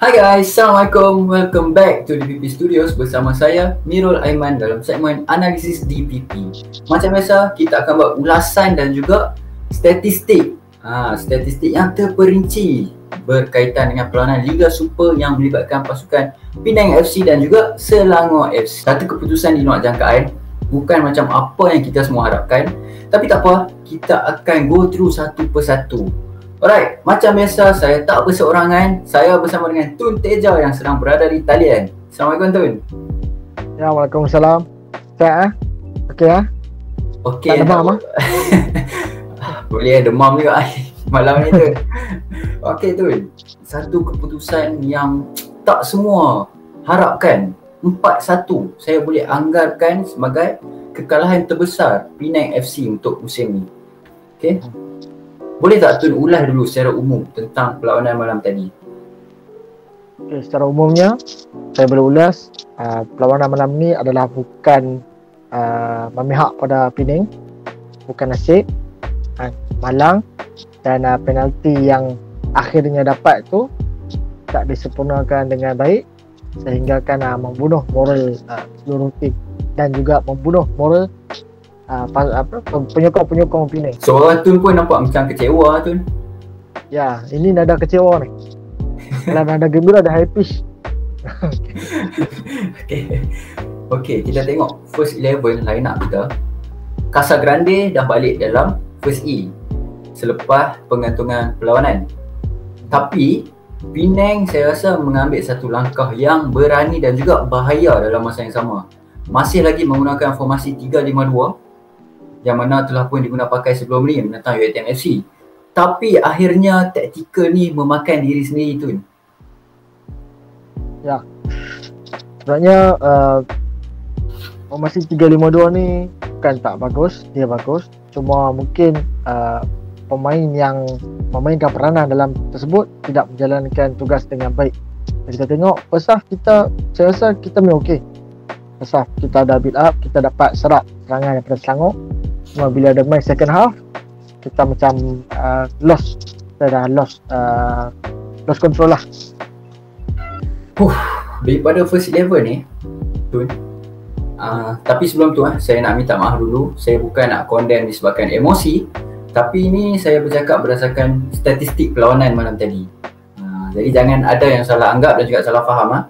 Hai guys, Assalamualaikum. Welcome back to DPP Studios bersama saya Mirul Aiman dalam segmen Analisis DPP. Macam biasa, kita akan buat ulasan dan juga statistik. Statistik yang terperinci berkaitan dengan perlawanan Liga Super yang melibatkan pasukan Penang FC dan juga Selangor FC. Satu keputusan di luar jangkaan, bukan macam apa yang kita semua harapkan. Tapi tak apa, kita akan go through satu persatu. Alright, macam biasa saya tak berseorangan. Saya bersama dengan Tun Teja yang sedang berada di talian. Assalamualaikum Tun. Ya, Waalaikumsalam. Sihat Okey Okey. Tak demam Boleh demam juga malam ni Tun. Okey Tun, satu keputusan yang tak semua harapkan. 4-1 saya boleh anggarkan sebagai kekalahan terbesar Penang FC untuk musim ni. Okey. Boleh tak Tun ulas dulu secara umum tentang perlawanan malam tadi? Okay, secara umumnya saya boleh ulas perlawanan malam ni adalah bukan memihak pada Penang, bukan nasib, malang, dan penalti yang akhirnya dapat tu tak disempurnakan dengan baik sehingga kan membunuh moral seluruh tim dan juga membunuh moral penyokong Penang. Seorang Tun pun nampak macam kecewa Tun. Ya, ini nada kecewa ni. Kalau nada gembira ada high pitch. Okey, kita tengok first 11 line up kita. Casagrande dah balik dalam first E selepas pengantungan perlawanan. Tapi Penang saya rasa mengambil satu langkah yang berani dan juga bahaya dalam masa yang sama. Masih lagi menggunakan formasi 3-5-2 yang mana telah pun digunakan pakai sebelum ni menentang UiTM FC. Tapi akhirnya taktikal ni memakan diri sendiri Tun. Ya. Sebenarnya formasi 3-5-2 ni bukan tak bagus, dia bagus. Cuma mungkin pemain yang memainkan peranan dalam tersebut tidak menjalankan tugas dengan baik. Jadi kita tengok first half saya rasa kita main okey. First half kita ada build up, kita dapat serap serangan daripada Selangor. Cuma bila ada main second half, kita macam lost control lah. Daripada first 11 ni Tun, tapi sebelum tu saya nak minta maaf dulu. Saya bukan nak condemn disebabkan emosi, tapi ini saya bercakap berdasarkan statistik perlawanan malam tadi. Jadi jangan ada yang salah anggap dan juga salah faham.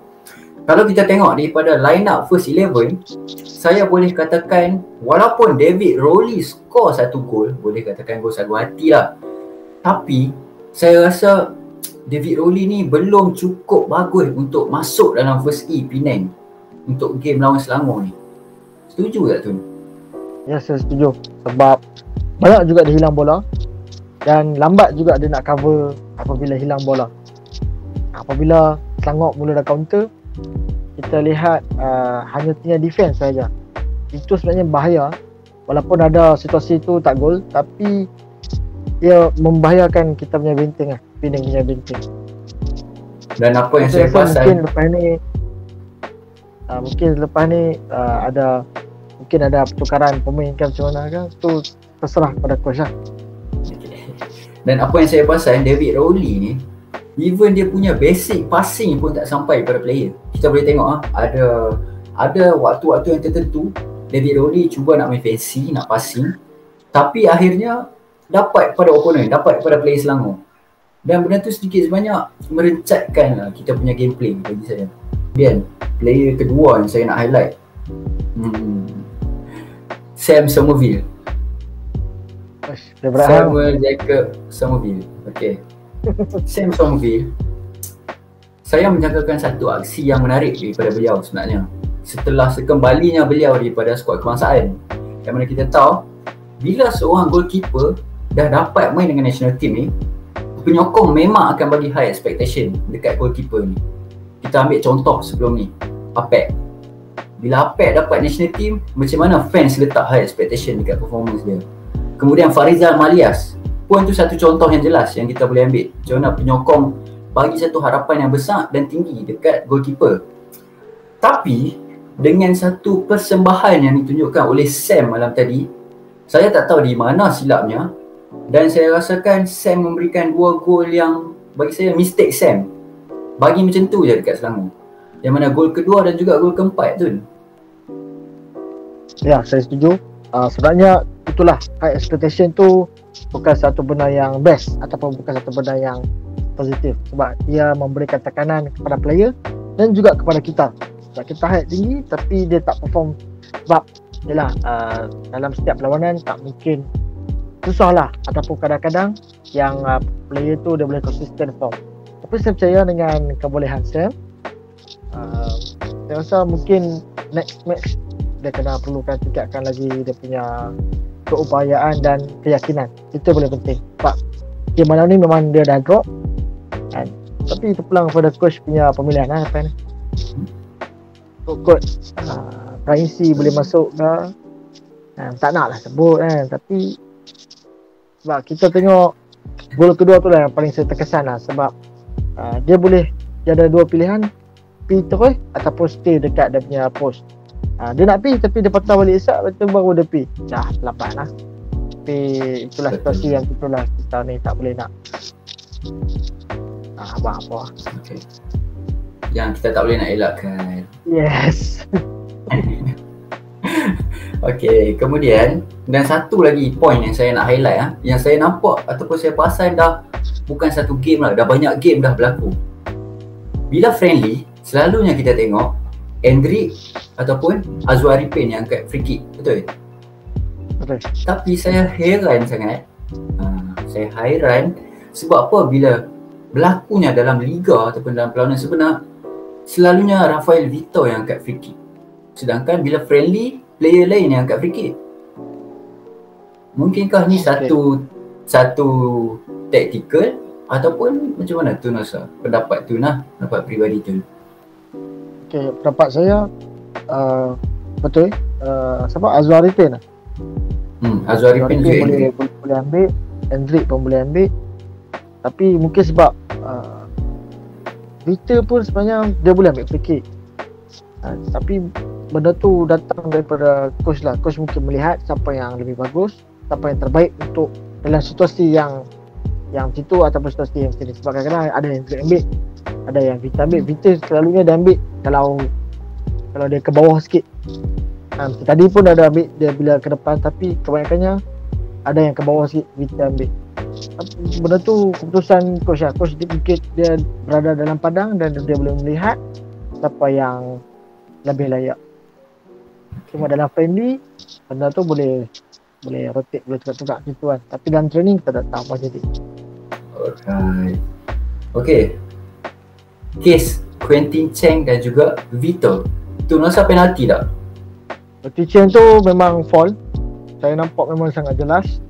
Kalau kita tengok daripada line up first 11, saya boleh katakan walaupun David Rowley skor satu gol, boleh katakan gol sagu hati lah, tapi saya rasa David Rowley ni belum cukup bagus untuk masuk dalam first E Penang untuk game lawan Selangor ni. Setuju tak Tun? Ya, saya setuju. Sebab banyak juga dia hilang bola dan lambat juga dia nak cover apabila hilang bola. Apabila Selangor mula dah counter, kita lihat hanya tinggal defense saja. Itu sebenarnya bahaya. Walaupun ada situasi itu tak gol, tapi ia membahayakan kita punya benteng Penang punya benteng. Dan apa yang saya perasan mungkin lepas ni ada pertukaran pemain kan macam mana kan, tu terserah pada coach lah. Dan apa yang saya perasan, David Rowley ni even dia punya basic passing pun tak sampai pada player. Kita boleh tengok ada waktu-waktu yang tertentu David Rowley cuba nak main fancy, nak passing, tapi akhirnya dapat pada opponent, dapat pada player Selangor. Dan benda tu sedikit sebanyak merencatkan kita punya gameplay bagi saya. Kemudian player kedua yang saya nak highlight, Sam Somerville. Samuel Jacob Somerville. Okay. Sam Somerville, saya menjangkakan satu aksi yang menarik daripada beliau sebenarnya setelah sekembalinya beliau daripada skuad kebangsaan. Yang mana kita tahu, bila seorang goalkeeper dah dapat main dengan national team ni, penyokong memang akan bagi high expectation dekat goalkeeper ni. Kita ambil contoh sebelum ni, Apek. Bila Apek dapat national team, macam mana fans letak high expectation dekat performance dia. Kemudian Farizal Malias pun tu satu contoh yang jelas yang kita boleh ambil. Macam mana penyokong bagi satu harapan yang besar dan tinggi dekat goalkeeper. Tapi dengan satu persembahan yang ditunjukkan oleh Sam malam tadi, saya tak tahu di mana silapnya, dan saya rasakan Sam memberikan 2 gol yang bagi saya mistake Sam. bagi macam tu je dekat Selangor. Yang mana gol kedua dan juga gol keempat tu. Ya, saya setuju. Sebenarnya itulah high expectation tu bukan satu benda yang best ataupun bukan satu benda yang positif, sebab dia memberikan tekanan kepada player dan juga kepada kita. Sebab kita hype tinggi tapi dia tak perform, sebab yelah dalam setiap perlawanan tak mungkin, susah lah, ataupun kadang-kadang yang player tu dia boleh konsisten form. Tapi saya percaya dengan kebolehan Sam, saya rasa mungkin next match dia kena perlukan tingkatkan lagi dia punya keupayaan dan keyakinan. Itu boleh penting, sebab game malam ni memang dia dah drop kan? Tapi itu pulang kepada coach punya pemilihan lah apa ni. Coach Raisi boleh masuk ke, tak nak lah sebut kan, tapi sebab kita tengok gol kedua tu lah yang paling saya terkesan lah, sebab dia boleh, dia ada dua pilihan, pergi terus ataupun stay dekat dia punya post. Dia nak pergi tapi dia patah balik esok, lepas tu baru dia pergi, dah lambat lah. Tapi itulah situasi yang itulah kita ni tak boleh nak apa-apa. Okay. Yang kita tak boleh nak elakkan. Yes. Okay, kemudian dan satu lagi point yang saya nak highlight yang saya nampak ataupun saya perasan dah bukan satu game lah, dah banyak game dah berlaku. Bila friendly, selalunya kita tengok Endrick ataupun Azwar Arifin yang angkat free kick, betul? Betul. Tapi saya heran sangat, saya hairan sebab apa bila berlakunya dalam liga ataupun dalam perlawanan sebenar, selalunya Rafael Vitor yang angkat free kick. Sedangkan bila friendly, player lain yang angkat free kick. Mungkinkah ni satu tactical ataupun macam mana tu Nasa? Pendapat tu nah, pendapat peribadi tu. Okay, pendapat saya betul. Sebab Azwar Arifin lah. Azwar Arifin boleh ambil, Endrick pun boleh ambil. Tapi mungkin sebab Victor pun sebenarnya dia boleh ambil free kick. Tapi benda tu datang daripada coach lah. Coach mungkin melihat siapa yang lebih bagus, siapa yang terbaik untuk dalam situasi yang macam tu ataupun situasi yang macam ni. Sebab kadang-kadang ada yang ambil, ada yang Victor ambil. Victor selalunya dia ambil kalau dia ke bawah sikit. Tadi pun ada ambil dia bila ke depan, tapi kebanyakannya ada yang ke bawah sikit Victor ambil. Benda tu keputusan coach lah. Coach dia mungkin dia berada dalam padang dan dia boleh melihat siapa yang lebih layak. Cuma dalam friendly benda tu boleh rotate, boleh tukar-tukar gitu kan. Tapi dalam training kita tak tahu apa jadi. Alright. Okay, case Quentin Cheng dan juga Vitor, tu rasa penalti tak? Quentin Cheng tu memang fall. Saya nampak memang sangat jelas.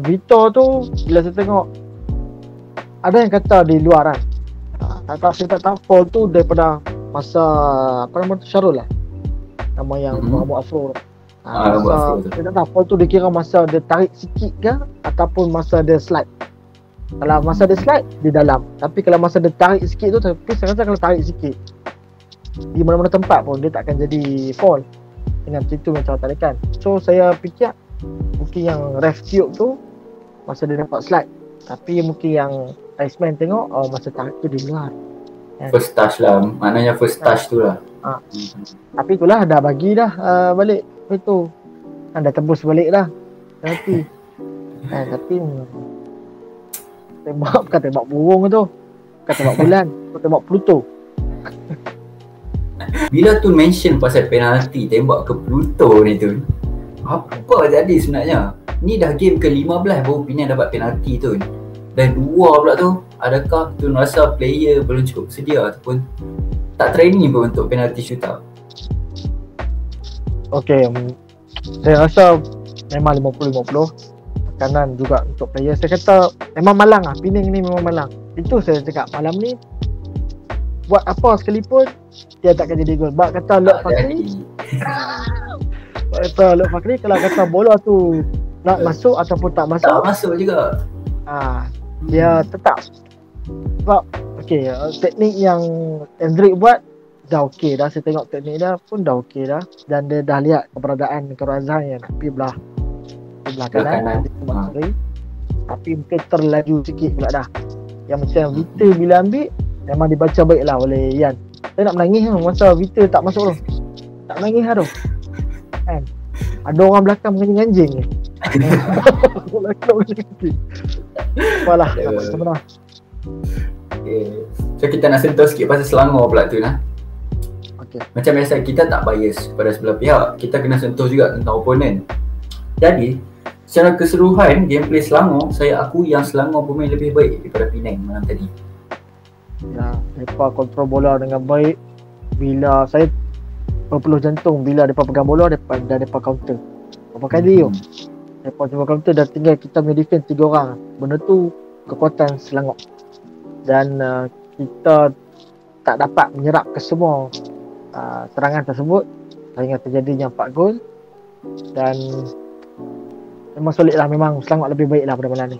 Vitor tu bila saya tengok ada yang kata di luar kan. Saya tak tahu fall tu daripada masa apa nama tu, Syarul lah. Nama yang Muhammad Afro tu. Saya tak tahu fall tu dikira masa dia tarik sikit ke ataupun masa dia slide. Kalau masa dia slide di dalam, tapi kalau masa dia tarik sikit tu, tapi saya rasa kalau tarik sikit di mana-mana tempat pun dia tak akan jadi fall dengan situ macam tarikan. So saya fikir mungkin yang ref tiup tu masa dia dapat slide, tapi mungkin yang iceman tengok masa tarik tu di luar. First touch lah, maknanya first touch tu lah. Tapi itulah dah bagi dah balik itu. Dah tembus balik dah. Tapi bukan tembak burung tu. Bukan tembak bulan, tembak Pluto. Bila tu mention pasal penalti tembak ke Pluto ni tu, apa jadi sebenarnya? Ni dah game ke-15 baru Penang dapat penalti tu. Dan dua pula tu, adakah tu rasa player belum cukup sedia ataupun tak training pun untuk penalti shootout? Okay, saya rasa memang 50-50 tekanan juga untuk player. Saya kata memang malang lah, Penang ni memang malang. Itu saya cakap, malam ni buat apa sekalipun dia takkan jadi gol. Bak kata Lok Fakri kalau kata bola tu nak masuk ataupun tak masuk, tak masuk juga. Dia tetap. Sebab teknik yang Endrick buat dah okey dah. Saya tengok teknik dia pun dah okey dah. Dan dia dah lihat keberadaan Khairul Azhar yang nak pergi belah kanan. Tapi mungkin terlaju sikit pula dah. Yang macam Victor bila ambil memang dibaca baik lah oleh Ian. Saya nak menangis lah masa Vita tak masuk tu. Tak menangis lah tu kan. Ada orang belakang menganjing-anjing ni. Belakang menganjing. Apalah, tak macam mana. Okay. So kita nak sentuh sikit pasal Selangor pula tu lah. Okay. Macam biasa kita tak bias pada sebelah pihak. Kita kena sentuh juga tentang opponent. Jadi secara keseluruhan gameplay Selangor, saya akui yang Selangor bermain lebih baik daripada Penang malam tadi. Ya, mereka kontrol bola dengan baik. Bila saya berpeluh jantung bila mereka pegang bola dan mereka counter. Berapa kali tu mereka cuba counter dan tinggal kita punya defense 3 orang. Benda tu kekuatan Selangor. Dan kita tak dapat menyerap ke semua serangan tersebut sehingga terjadinya 4 gol. Dan memang solid lah, memang Selangor lebih baik lah pada malam ni.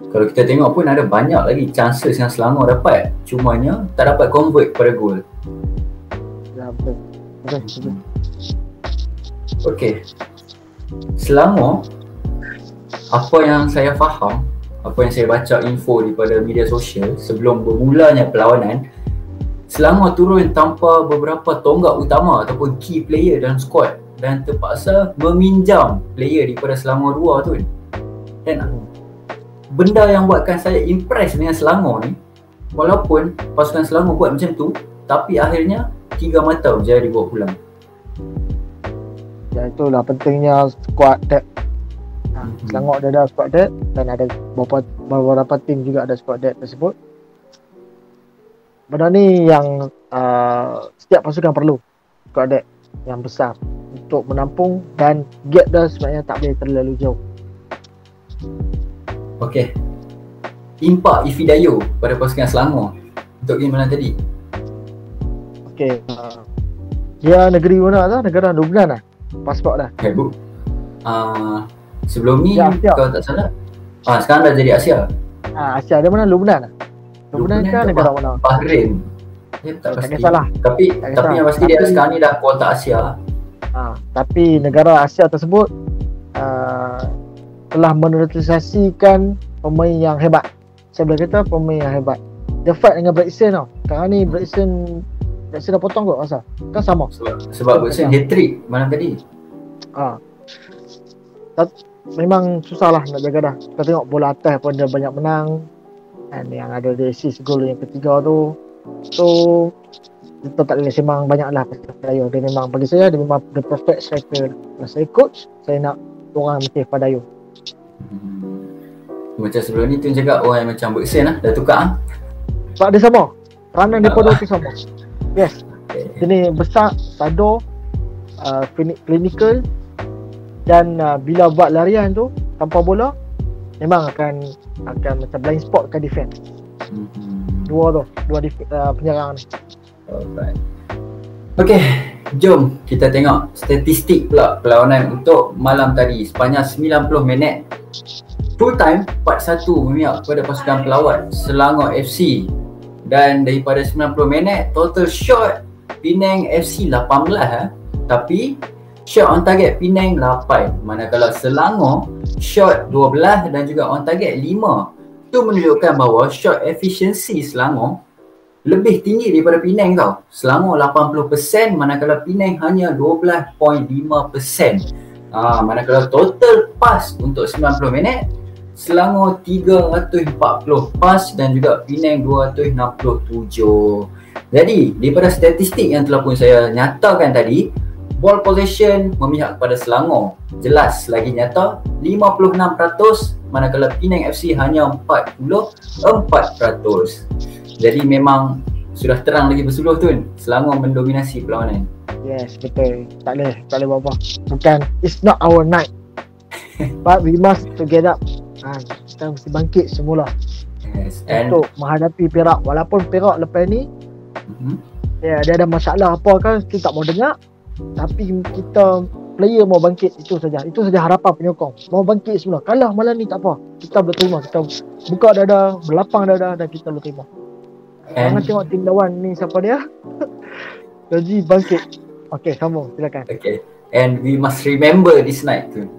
Kalau kita tengok pun ada banyak lagi chances yang Selangor dapat, cumanya tak dapat convert pada gol. Ya, betul. Okey. Selangor, apa yang saya faham, apa yang saya baca info daripada media sosial sebelum bermulanya perlawanan, Selangor turun tanpa beberapa tonggak utama ataupun key player dalam squad dan terpaksa meminjam player daripada Selangor 2 tu. Dan benda yang buatkan saya impress dengan Selangor ni, walaupun pasukan Selangor buat macam tu, tapi akhirnya 3 mata berjaya dibawa pulang. Ya, itulah pentingnya squad depth. Selangor ada squad depth dan ada beberapa tim juga ada squad depth tersebut. Benda ni yang setiap pasukan perlu squad depth yang besar untuk menampung, dan gap dah sebenarnya tak boleh terlalu jauh. Okey. Impak Ifidayo pada pasukan Selangor untuk game malam tadi. Okey. Dia negeri mana tu? Negara Lubnan lah. Pasport dah. Bu. Sebelum ni ya, kalau tak salah sekarang dah jadi Asia. Asia dia mana? Lubnan lah. Lubnan kan negara mana? Bahrain. Ya, tak pasti. Kisahlah. Tapi yang pasti dia sekarang ni dah kuota Asia. Tapi negara Asia tersebut telah menaturalisasikan pemain yang hebat. Saya boleh kata pemain yang hebat. Dia fight dengan Brexit tau. Sekarang ni Brexit dah potong kot masa. Kan sama. Sebab Brexit hat-trick malam tadi. Memang susah lah nak jaga dah. Kita tengok bola atas pun dia banyak menang. Dan yang ada dia assist gol yang ketiga tu. So kita tak boleh sembang banyak lah pasal Dayo. Dia memang, bagi saya dia memang the perfect striker. Kalau saya coach, saya nak orang mesti pada Dayo. Macam sebelum ni tu cakap orang yang macam Berksen lah, dah tukar sebab dia sama. Peranan dia pada tu sama. Yes. Ini besar, sadar, clinical, dan bila buat larian tu tanpa bola memang akan macam blind spot ke defense. Dua penyerang ni. Alright. Okay, jom kita tengok statistik pula perlawanan untuk malam tadi. Sepanjang 90 minit full time 4-1 memihak kepada pasukan pelawat Selangor FC. Dan daripada 90 minit total shot Penang FC 18 tapi shot on target Penang 8, manakala Selangor shot 12 dan juga on target 5. Itu menunjukkan bahawa shot efficiency Selangor lebih tinggi daripada Penang tau. Selangor 80%, manakala Penang hanya 12.5%. Manakala total pass untuk 90 minit Selangor 340 pass dan juga Penang 267. Jadi daripada statistik yang telah pun saya nyatakan tadi, ball possession memihak kepada Selangor jelas lagi nyata 56%, manakala Penang FC hanya 44%. Jadi memang sudah terang lagi bersuluh tu, Selangor mendominasi perlawanan. Yes, betul. Tak boleh buat apa. Bukan, it's not our night. But we must to get up. Kita mesti bangkit semula. Yes, untuk menghadapi Perak. Walaupun Perak lepas ni dia ada masalah apa kan, kita tak mau dengar. Tapi kita player mau bangkit, itu saja harapan penyokong. Mau bangkit semula. Kalah malam ni tak apa, kita boleh terima. Kita buka dada, berlapang dada dan kita boleh terima. Jangan tengok tim lawan ni siapa dia. Jadi bangkit. Okay, sambung, silakan. Okay, and we must remember this night too.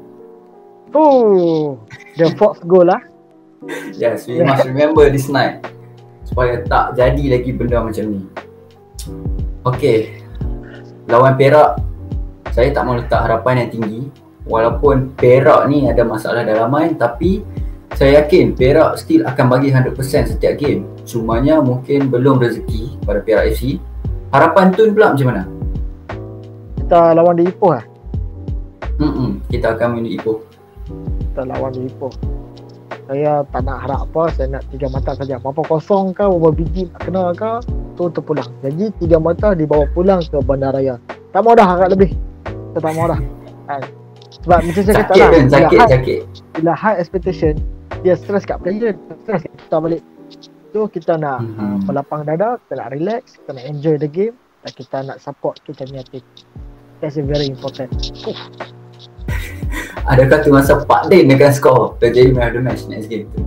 Oh, the fourth goal lah. Yes, we must remember this night. supaya tak jadi lagi benda macam ni. Okey, lawan Perak, saya tak mahu letak harapan yang tinggi. Walaupun Perak ni ada masalah dalaman, tapi saya yakin Perak still akan bagi 100% setiap game. Cumanya mungkin belum rezeki pada Perak FC. Harapan Tun pula macam mana? Kita lawan di Ipoh lah. Kita akan main di Ipoh. Kita lawan di Ipoh. Saya tak nak harap apa, saya nak 3 mata saja. Berapa kosong ke, berapa biji nak kena ke, tu terpulang. Jadi 3 mata dibawa pulang ke Bandaraya. Tak mau dah harap lebih. Saya tak mau dah. Sebab macam saya kata lah, sakit. Bila high expectation, dia stress kat player, stress kat kita balik. So kita nak pelapang dada, kita nak relax, kita nak enjoy the game, dan kita nak support kita punya team. That's very important. Adakah tu masa Pak Din dengan skor terjadi man of the match next game tu?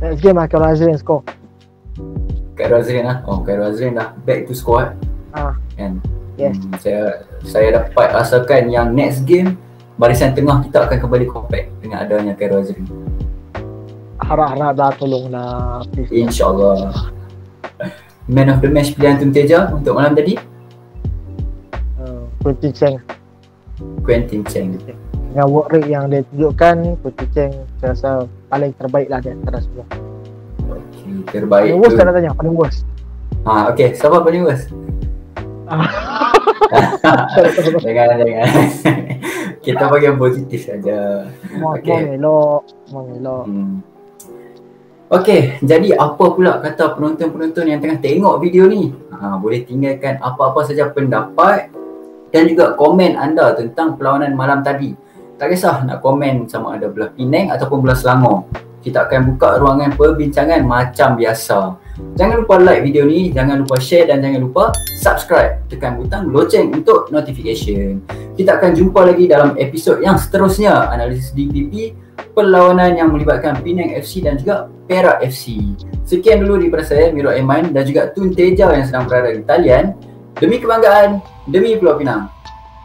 Next game lah kalau Azrin score. Khairul Azrin lah. Oh, Khairul Azrin dah back to squad. Kan? Yes. Saya dapat rasakan yang next game barisan tengah kita akan kembali compact dengan adanya Khairul Azrin. Harap-harap dah tolonglah, please. InsyaAllah. Man of the match pilihan Tun Teja untuk malam tadi? Quentin Cheng. Dengan work rate yang dia tunjukkan, Quentin Cheng saya rasa paling terbaik lah di antara semua. Okay, terbaik. Paling worst tak nak tanya, paling worst. Okay, siapa paling worst? Jangan. Kita bagi yang positif saja. Okay. Mau elok. Okay, jadi apa pula kata penonton-penonton yang tengah tengok video ni? Boleh tinggalkan apa-apa saja pendapat dan juga komen anda tentang perlawanan malam tadi. Tak kisah nak komen sama ada belah Penang ataupun belah Selangor. Kita akan buka ruangan perbincangan macam biasa. Jangan lupa like video ni, jangan lupa share dan jangan lupa subscribe. Tekan butang loceng untuk notification. Kita akan jumpa lagi dalam episod yang seterusnya, analisis DPP perlawanan yang melibatkan Penang FC dan juga Perak FC. Sekian dulu daripada saya, Miro Aiman, dan juga Tun Teja yang sedang berada di talian. Demi kebanggaan, demi Pulau Pinang.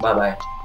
Bye-bye.